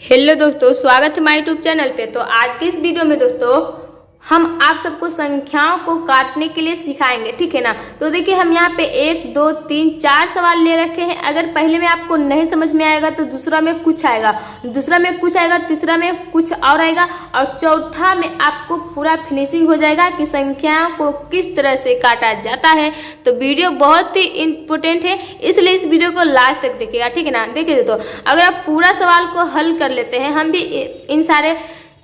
Hello दोस्तों, स्वागत है हमारे यूट्यूब चैनल पे। तो आज के इस वीडियो में दोस्तों हम आप सबको संख्याओं को काटने के लिए सिखाएंगे, ठीक है ना। तो देखिए हम यहाँ पे 1 2 3 4 सवाल ले रखे हैं। अगर पहले में आपको नहीं समझ में आएगा तो दूसरा में कुछ आएगा, दूसरा में कुछ आएगा, तीसरा में कुछ और आएगा और चौथा में आपको पूरा फिनिशिंग हो जाएगा कि संख्याओं को किस तरह से काटा जाता है। तो वीडियो बहुत ही इम्पोर्टेंट है, इसलिए इस वीडियो को लास्ट तक देखिएगा, ठीक है ना। देखिए तो अगर आप पूरा सवाल को हल कर लेते हैं, हम भी इन सारे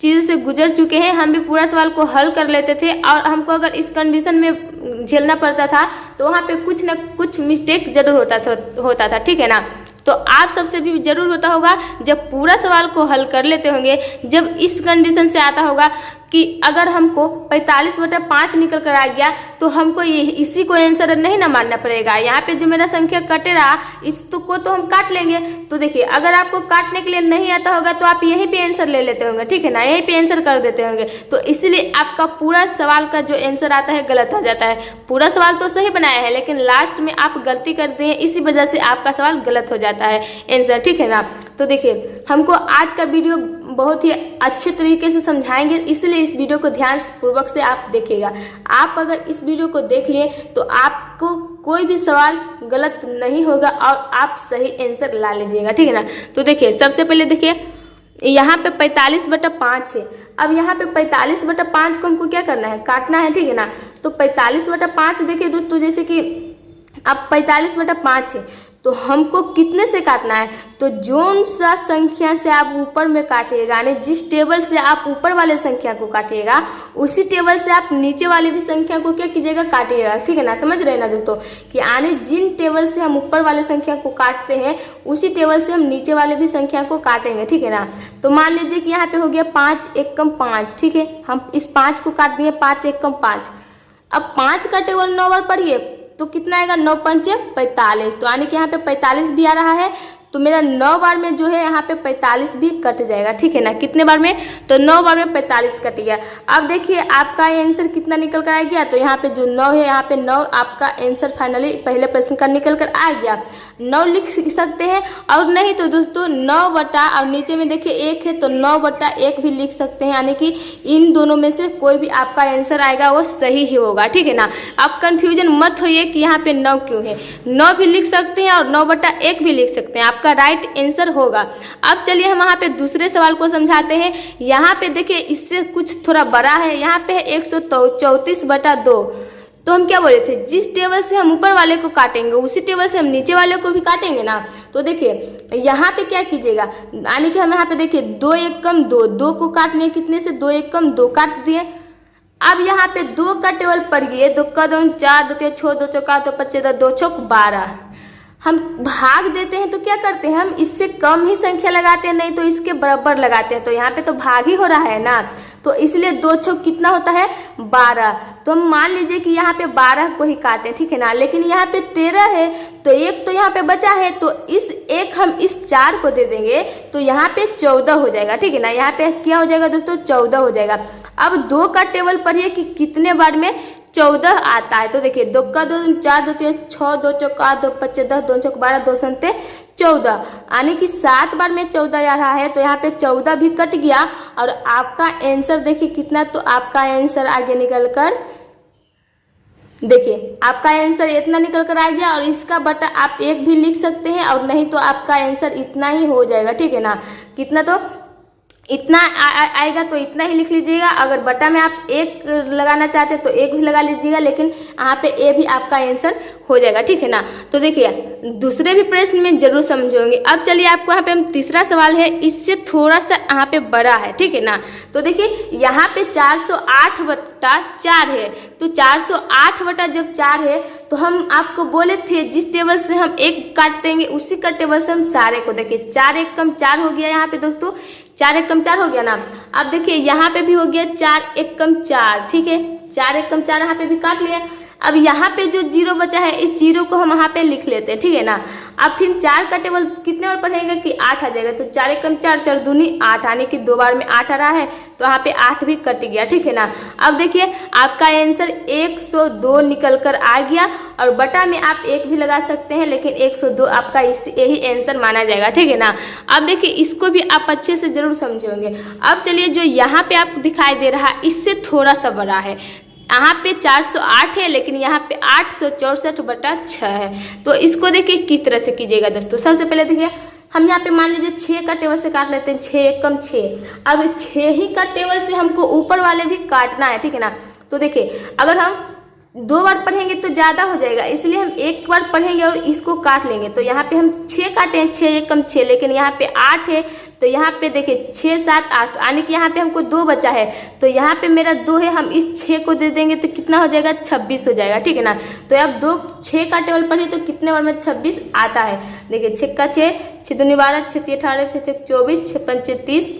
चीज़ों से गुजर चुके हैं, हम भी पूरा सवाल को हल कर लेते थे और हमको अगर इस कंडीशन में झेलना पड़ता था तो वहाँ पे कुछ ना कुछ मिस्टेक जरूर होता था, ठीक है ना। तो आप सबसे भी जरूर होता होगा जब पूरा सवाल को हल कर लेते होंगे, जब इस कंडीशन से आता होगा कि अगर हमको 45/5 निकल कर आ गया तो हमको ये इसी को आंसर नहीं ना मानना पड़ेगा। यहाँ पे जो मेरा संख्या कटे रहा इसको तो हम काट लेंगे। तो देखिए अगर आपको काटने के लिए नहीं आता होगा तो आप यहीं पे आंसर ले लेते होंगे, ठीक है ना, यहीं पे आंसर कर देते होंगे। तो इसलिए आपका पूरा सवाल का जो आंसर आता है गलत आ जाता है। पूरा सवाल तो सही बनाया है लेकिन लास्ट में आप गलती करते हैं, इसी वजह से आपका सवाल गलत हो जाता है आंसर, ठीक है ना। तो देखिए हमको आज का वीडियो बहुत ही अच्छे तरीके से समझाएंगे, इसलिए इस वीडियो को ध्यान पूर्वक से आप देखिएगा। आप अगर इस वीडियो को देख लिए तो आपको कोई भी सवाल गलत नहीं होगा और आप सही आंसर ला लीजिएगा, ठीक है ना। तो देखिए सबसे पहले देखिए यहाँ पे 45/5 है। अब यहाँ पे 45/5 को हमको क्या करना है, काटना है, ठीक है ना। तो 45/5 देखिए दोस्तों, जैसे कि अब 45/5 है तो हमको कितने से काटना है, तो जोन सा संख्या से आप ऊपर में काटिएगा, यानी जिस टेबल से आप ऊपर वाले संख्या को काटिएगा उसी टेबल से आप नीचे वाले भी संख्या को क्या कीजिएगा, काटिएगा, ठीक है ना। समझ रहे हैं ना दोस्तों कि यानी जिन टेबल से हम ऊपर वाले संख्या को काटते हैं उसी टेबल से हम नीचे वाले भी संख्या को काटेंगे, ठीक है ना। तो मान लीजिए कि यहाँ पे हो गया 5 1 5, ठीक है। हम इस 5 को काट दिए, 5 1 5। अब 5 का टेबल 9 बार पढ़िए तो कितना आएगा, 9 5 45। तो यानी कि यहाँ पे 45 भी आ रहा है, तो मेरा 9 बार में जो है यहाँ पे 45 भी कट जाएगा, ठीक है ना। कितने बार में, तो 9 बार में 45 कट गया। अब देखिए आपका आंसर कितना निकल कर आ गया, तो यहाँ पे जो 9 है, यहाँ पे 9 आपका आंसर फाइनली पहले प्रश्न का निकल कर आ गया। 9 लिख सकते हैं और नहीं तो दोस्तों 9 बटा और नीचे में देखिए 1 है तो 9/1 भी लिख सकते हैं, यानी कि इन दोनों में से कोई भी आपका आंसर आएगा वो सही ही होगा, ठीक है ना। आप कंफ्यूजन मत होइए कि यहाँ पे 9 क्यों है, 9 भी लिख सकते हैं और 9/1 भी लिख सकते हैं, आपका राइट आंसर होगा। अब चलिए हम वहाँ पे दूसरे सवाल को समझाते हैं। यहाँ पे देखिए इससे कुछ थोड़ा बड़ा है, यहाँ पे है 134/2। तो हम क्या बोले थे, जिस टेबल से हम ऊपर वाले को काटेंगे उसी टेबल से हम नीचे वाले को भी काटेंगे ना। तो देखिए यहाँ पे क्या कीजिएगा, यानी कि हम यहाँ पे देखिए 2 1 2, 2 को काट लिए, कितने से 2 1 2 काट दिए। अब यहाँ पे 2 का टेबल पढ़िए, 2 का 2 4, 2 3 6, 2 चौका 2 5 2 6 12। हम भाग देते हैं तो क्या करते हैं, हम इससे कम ही संख्या लगाते हैं, नहीं तो इसके बराबर लगाते हैं। तो यहाँ पे तो भाग ही हो रहा है ना, तो इसलिए 2 6 कितना होता है, 12। तो हम मान लीजिए कि यहाँ पे 12 को ही काटें, ठीक है ना। लेकिन यहाँ पे 13 है तो 1 तो यहाँ पे बचा है, तो इस 1 हम इस 4 को दे देंगे तो यहाँ पे 14 हो जाएगा, ठीक है ना। यहाँ पे क्या हो जाएगा दोस्तों, 14 हो जाएगा। अब 2 का टेबल पढ़िए कि कितने बार में 14 आता है। तो देखिए 2 का 2 4, 2 3 6, 2 चौका 2 5 10, 2 चौक 12, 2 संते 14, यानी कि 7 बार में 14 आ रहा है। तो यहाँ पे 14 भी कट गया और आपका आंसर देखिए कितना, तो आपका आंसर आगे निकल कर देखिए आपका आंसर इतना निकल कर आ गया और इसका बटा आप 1 भी लिख सकते हैं और नहीं तो आपका आंसर इतना ही हो जाएगा, ठीक है ना। कितना, तो इतना आएगा तो इतना ही लिख लीजिएगा। अगर बटा में आप 1 लगाना चाहते हैं तो 1 भी लगा लीजिएगा, लेकिन यहाँ पे ए भी आपका आंसर हो जाएगा, ठीक है ना। तो देखिए दूसरे भी प्रश्न में जरूर समझोगे। अब चलिए आपको यहाँ पे तीसरा सवाल है, इससे थोड़ा सा यहाँ पे बड़ा है, ठीक है ना। तो देखिए यहाँ पे 408/4 है, तो 408/4 है तो हम आपको बोले थे जिस टेबल से हम 1 काट देंगे उसी का टेबल से हम सारे को, देखिए 4 1 4 हो गया यहाँ पे दोस्तों, 4 1 4 हो गया ना। अब देखिए यहाँ पे भी हो गया 4 1 4, ठीक है, 4 1 4 यहाँ पे भी काट लिया। अब यहाँ पे जो 0 बचा है इस 0 को हम यहाँ पे लिख लेते हैं, ठीक है ना। अब फिर 4 का टेबल कितने बार पढ़ेंगे कि 8 आ जाएगा, तो 4 एकम 4, 4 दूनी 8, आने की 2 बार में 8 आ रहा है, तो यहाँ पे 8 भी कट गया, ठीक है ना। अब देखिए आपका आंसर 102 निकल कर आ गया, और बटा में आप 1 भी लगा सकते हैं, लेकिन 102 आपका यही आंसर माना जाएगा, ठीक है ना। अब देखिए इसको भी आप अच्छे से जरूर समझे होंगे। अब चलिए जो यहाँ पे आपको दिखाई दे रहा है इससे थोड़ा सा बड़ा है, यहाँ पे 408 है, लेकिन यहाँ पे 864/6 है। तो इसको देखिए किस तरह से कीजिएगा दोस्तों। सबसे पहले देखिए हम यहाँ पे मान लीजिए 6 का टेबल से काट लेते हैं, 6 एकम 6। अब 6 ही का टेबल से हमको ऊपर वाले भी काटना है, ठीक है ना। तो देखिए अगर हम 2 बार पढ़ेंगे तो ज़्यादा हो जाएगा, इसलिए हम 1 बार पढ़ेंगे और इसको काट लेंगे। तो यहाँ पे हम 6 काटे हैं, 6 एकम 6, लेकिन यहाँ पे 8 है, तो यहाँ पे देखिए 6 7 8, यानी कि यहाँ पे हमको 2 बचा है, तो यहाँ पे मेरा 2 है, हम इस 6 को दे देंगे तो कितना हो जाएगा, 26 हो जाएगा, ठीक है ना। तो अब 6 का टेबल पढ़िए तो कितने बार में 26 आता है। देखिए 6 का 6, 6 दूनी 12, 6 3 18, 6 6 24, 6 5 30।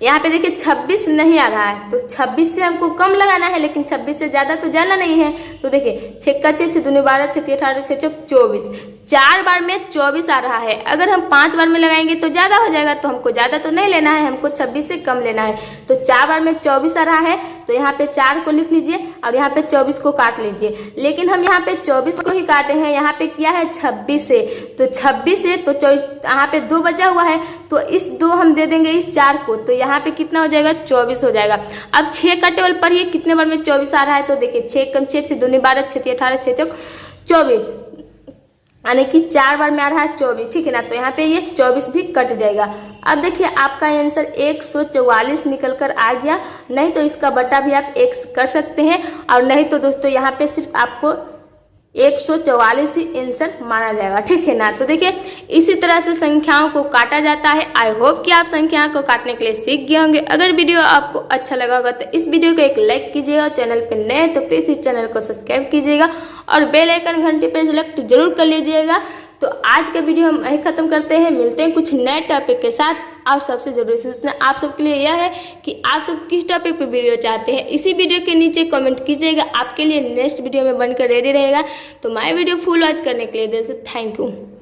यहाँ पे देखिए 26 नहीं आ रहा है, तो 26 से हमको कम लगाना है, लेकिन 26 से ज़्यादा तो जाना नहीं है। तो देखिए 6 का 6, 6 दूनी 12, 6 3 18, 6 6 24, 4 बार में 24 आ रहा है। अगर हम 5 बार में लगाएंगे तो ज़्यादा हो जाएगा, तो हमको ज़्यादा तो नहीं लेना है, हमको 26 से कम लेना है। तो 4 बार में 24 आ रहा है, तो यहाँ पे 4 को लिख लीजिए और यहाँ पे 24 को काट लीजिए। लेकिन हम यहाँ पे 24 को ही काटे हैं, यहाँ पे किया है 26 से, तो 26 से तो यहाँ पे 2 बचा हुआ है, तो इस 2 हम दे देंगे इस 4 को, तो यहाँ पे कितना हो जाएगा, 24 हो जाएगा। अब 6 का टेबल पढ़िए कितने बार में 24 आ रहा है। तो देखिए 6 कम 6, 6 दूनी 12, 6 3 18, 6 6 24, यानी कि 4 बार में आ रहा है 24, ठीक है ना। तो यहाँ पे ये 24 भी कट जाएगा। अब देखिए आपका आंसर 144 निकल कर आ गया। नहीं तो इसका बटा भी आप 1 कर सकते हैं, और नहीं तो दोस्तों यहाँ पे सिर्फ आपको 144 ही आंसर माना जाएगा, ठीक है ना। तो देखिए इसी तरह से संख्याओं को काटा जाता है। आई होप कि आप संख्याओं को काटने के लिए सीख गए होंगे। अगर वीडियो आपको अच्छा लगा होगा तो इस वीडियो को एक लाइक कीजिएगा, चैनल पे नए हैं तो प्लीज़ इस चैनल को सब्सक्राइब कीजिएगा और बेल आइकन घंटी पे सेलेक्ट जरूर कर लीजिएगा। तो आज का वीडियो हम यहीं ख़त्म करते हैं, मिलते हैं कुछ नए टॉपिक के साथ। और सबसे ज़रूरी सूचना आप सबके लिए यह है कि आप सब किस टॉपिक पे वीडियो चाहते हैं, इसी वीडियो के नीचे कमेंट कीजिएगा। आपके लिए नेक्स्ट वीडियो में बनकर रेडी रहेगा। तो माय वीडियो फुल वॉच करने के लिए थैंक यू।